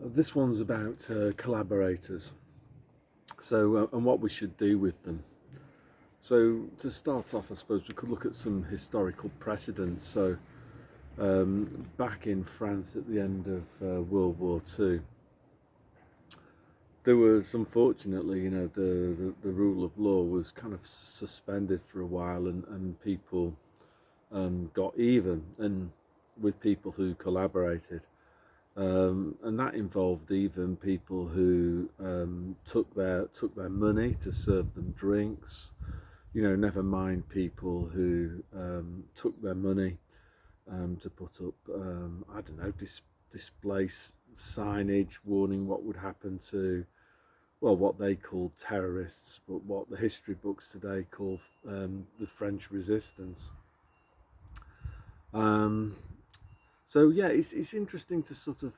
This one's about collaborators. And what we should do with them. So, to start off, I suppose we could look at some historical precedents. Back in France at the end of World War II, there was unfortunately, the rule of law was kind of suspended for a while, and people got even and with people who collaborated. And that involved even people who took their money to serve them drinks. Never mind people who took their money to put up, I don't know, display signage warning what would happen to, well, what they called terrorists, but what the history books today call the French Resistance. Um, So yeah, it's interesting to sort of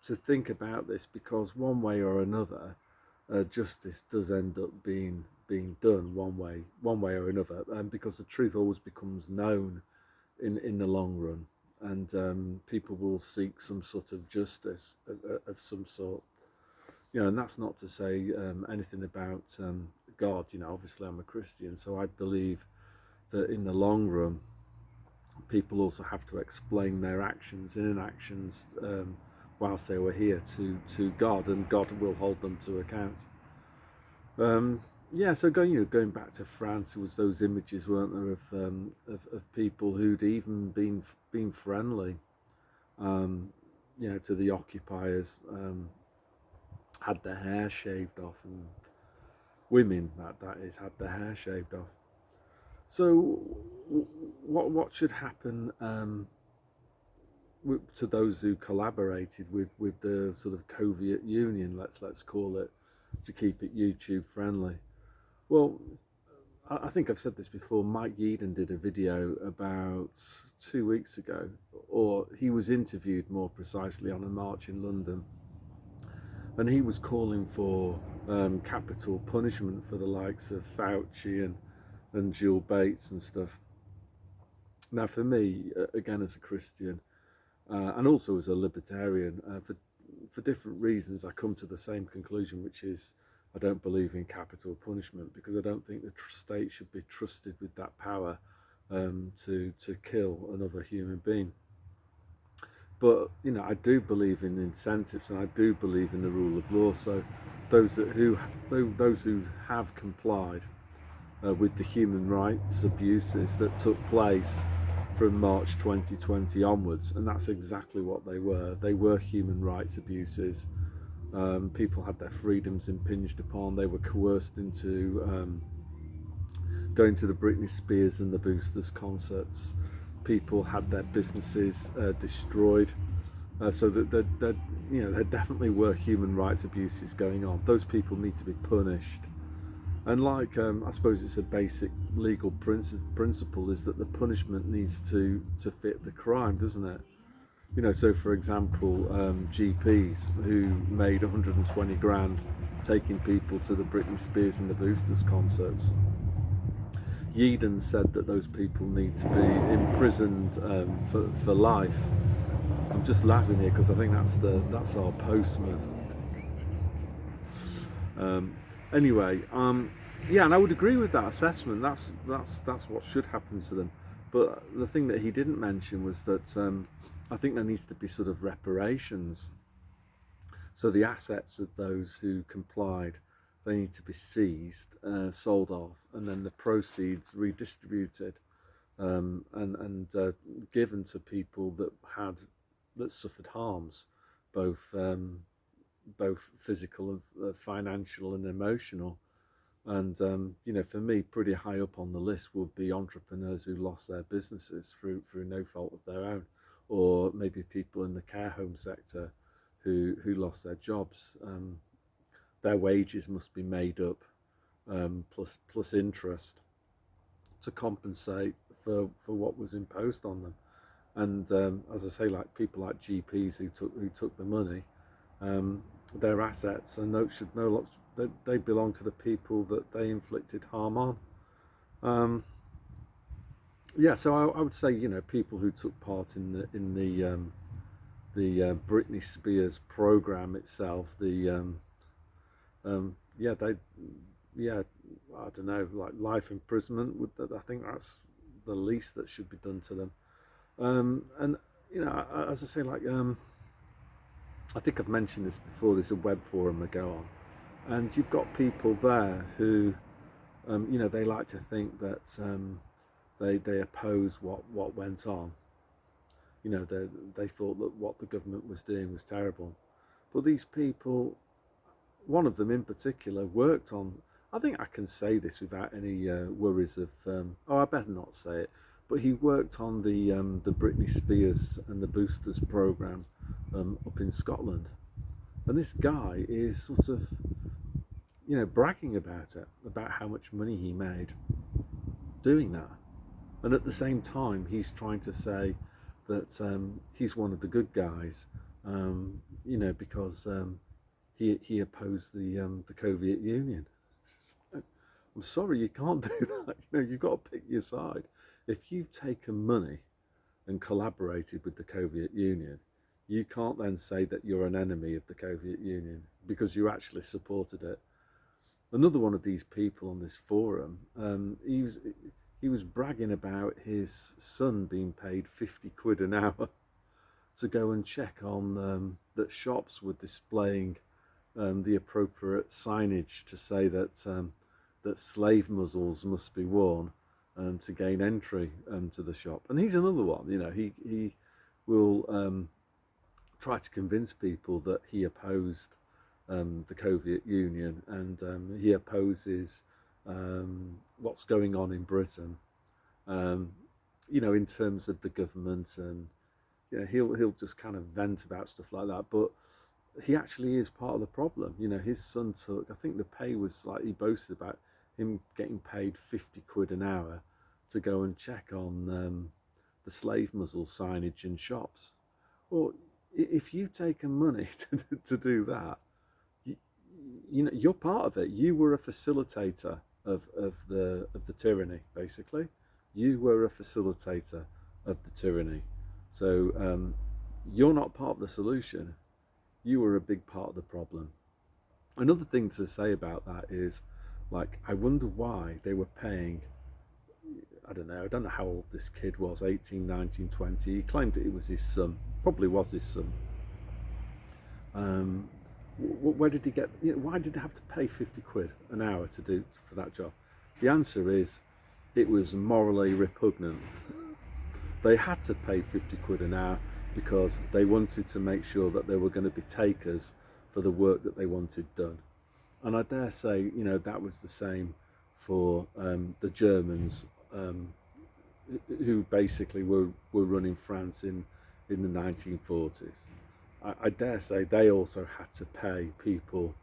to think about this, because one way or another, justice does end up being done one way or another, because the truth always becomes known in the long run, and people will seek some sort of justice of some sort. And that's not to say anything about God. Obviously I'm a Christian, so I believe that in the long run people also have to explain their actions and inactions whilst they were here to God, and God will hold them to account. Yeah, so going back to France, there was those images, weren't there, of people who'd even been friendly, to the occupiers, had their hair shaved off, and women that is had their hair shaved off. So, what should happen to those who collaborated with the sort of Coviet Union? Let's call it, to keep it YouTube friendly. Well, I think I've said this before. Mike Yeadon did a video about 2 weeks ago, or he was interviewed more precisely on a march in London, and he was calling for capital punishment for the likes of Fauci and Jill Bates and stuff. Now, for me, again, as a Christian, and also as a libertarian, for different reasons, I come to the same conclusion, which is I don't believe in capital punishment, because I don't think the state should be trusted with that power to kill another human being. But I do believe in incentives, and I do believe in the rule of law. So those who have complied with the human rights abuses that took place from March 2020 onwards, and that's exactly what they were. They were human rights abuses. People had their freedoms impinged upon. They were coerced into going to the Britney Spears and the Boosters concerts. People had their businesses destroyed. So that there definitely were human rights abuses going on. Those people need to be punished. And I suppose it's a basic legal principle, is that the punishment needs to fit the crime, doesn't it? So for example, GPs who made 120 grand taking people to the Britney Spears and the Boosters concerts, Yeadon said that those people need to be imprisoned for life. I'm just laughing here because I think that's our postman. Anyway, yeah, and I would agree with that assessment. That's what should happen to them. But the thing that he didn't mention was that I think there needs to be sort of reparations. So the assets of those who complied, they need to be seized, sold off, and then the proceeds redistributed and given to people that suffered harms, both physical, and financial, and emotional. And for me, pretty high up on the list would be entrepreneurs who lost their businesses through no fault of their own, or maybe people in the care home sector who lost their jobs. Their wages must be made up, plus interest, to compensate for what was imposed on them. And as I say, like people like GPs who took the money, their assets, and those should they belong to the people that they inflicted harm on. Yeah, so I would say, people who took part in the Britney Spears program itself. Yeah, they, yeah, I don't know, like life imprisonment. I think that's the least that should be done to them. And as I say, like I think I've mentioned this before. There's a web forum I go on, and you've got people there who, they like to think that they oppose what went on. They thought that what the government was doing was terrible, but these people, one of them in particular, worked on. I think I can say this without any worries of. I better not say it. But he worked on the Britney Spears and the Boosters program up in Scotland, and this guy is sort of, bragging about it, about how much money he made doing that, and at the same time he's trying to say that he's one of the good guys, because he opposed the Coviet Union. I'm sorry, you can't do that. You've got to pick your side. If you've taken money and collaborated with the Coviet Union, you can't then say that you're an enemy of the Coviet Union because you actually supported it. Another one of these people on this forum, he was bragging about his son being paid 50 quid an hour to go and check on that shops were displaying the appropriate signage to say that slave muzzles must be worn to gain entry to the shop. And he's another one. He will try to convince people that he opposed the Coviet Union, and he opposes what's going on in Britain, in terms of the government, and he'll just kind of vent about stuff like that. But he actually is part of the problem. His son took, I think the pay was like, he boasted about him getting paid 50 quid an hour to go and check on the slave muzzle signage in shops. Well, if you've taken money to do that, you're part of it. You were a facilitator of the tyranny, basically. You were a facilitator of the tyranny. So you're not part of the solution. You were a big part of the problem. Another thing to say about that is, like, I wonder why they were paying, I don't know how old this kid was, 18, 19, 20. He claimed that it was his son, probably was his son. Where did he get, why did they have to pay 50 quid an hour to do for that job? The answer is, it was morally repugnant. They had to pay 50 quid an hour because they wanted to make sure that they were going to be takers for the work that they wanted done. And I dare say, that was the same for the Germans, who basically were running France in the 1940s. I dare say they also had to pay people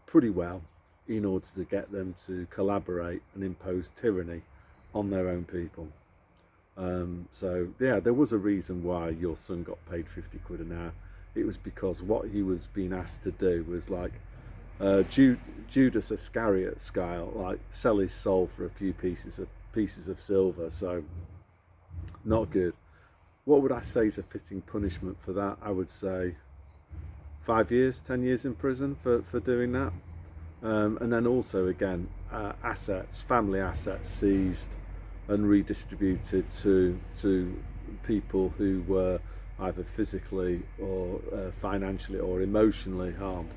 pretty well in order to get them to collaborate and impose tyranny on their own people. So yeah, there was a reason why your son got paid 50 quid an hour. It was because what he was being asked to do was like Judas Iscariot style, like sell his soul for a few pieces of silver. So not good. What would I say is a fitting punishment for that? I would say 5 years, 10 years in prison for doing that. And then also, again, family assets seized and redistributed to people who were either physically or financially or emotionally harmed.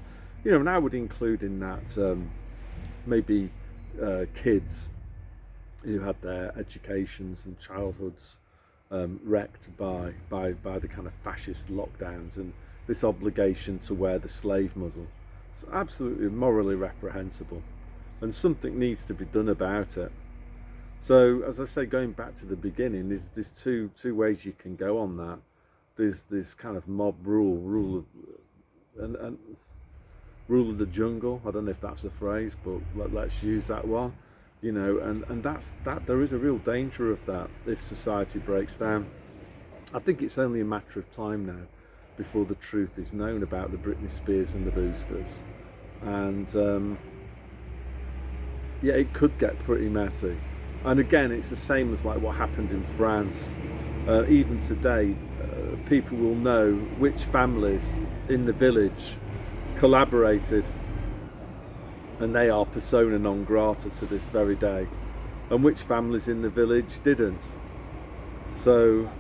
And I would include in that maybe kids who had their educations and childhoods wrecked by the kind of fascist lockdowns and this obligation to wear the slave muzzle. It's absolutely morally reprehensible, and something needs to be done about it. So, as I say, going back to the beginning, there's two ways you can go on that. There's this kind of mob rule of the jungle. I don't know if that's a phrase, but let's use that one. And that's there is a real danger of that if society breaks down. I think it's only a matter of time now before the truth is known about the Britney Spears and the Boosters, and it could get pretty messy. And again, it's the same as like what happened in France. Even today, people will know which families in the village collaborated, and they are persona non grata to this very day, and which families in the village didn't. So,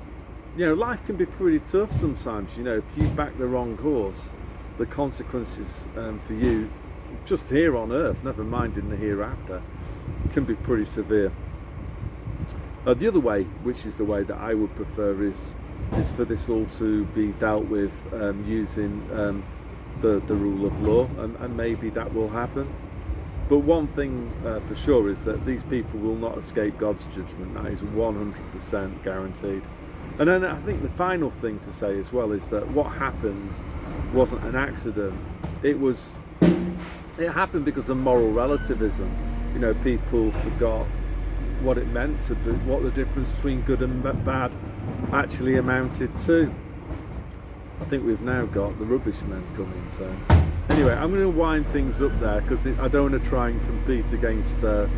you know, life can be pretty tough sometimes. You know, if you back the wrong horse, the consequences for you just here on earth, never mind in the hereafter, can be pretty severe. The other way, which is the way that I would prefer, is for this all to be dealt with using the rule of law, and maybe that will happen. But one thing for sure is that these people will not escape God's judgment. That is 100% guaranteed. And then I think the final thing to say as well is that what happened wasn't an accident. It happened because of moral relativism. You know, people forgot what it meant to be, what the difference between good and bad actually amounted to. I think we've now got the rubbish men coming. So anyway, I'm going to wind things up there because I don't want to try and compete against the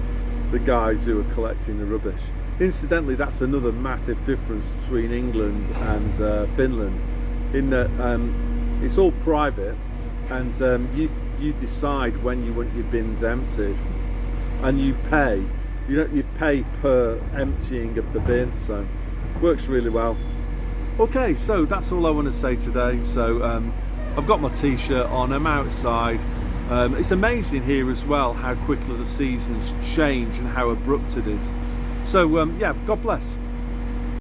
guys who are collecting the rubbish. Incidentally, that's another massive difference between England and Finland, in that it's all private, and you decide when you want your bins emptied, and you pay. You pay per emptying of the bin, so works really well. Okay, so that's all I want to say today. So I've got my t-shirt on, I'm outside. It's amazing here as well how quickly the seasons change and how abrupt it is. So yeah, God bless.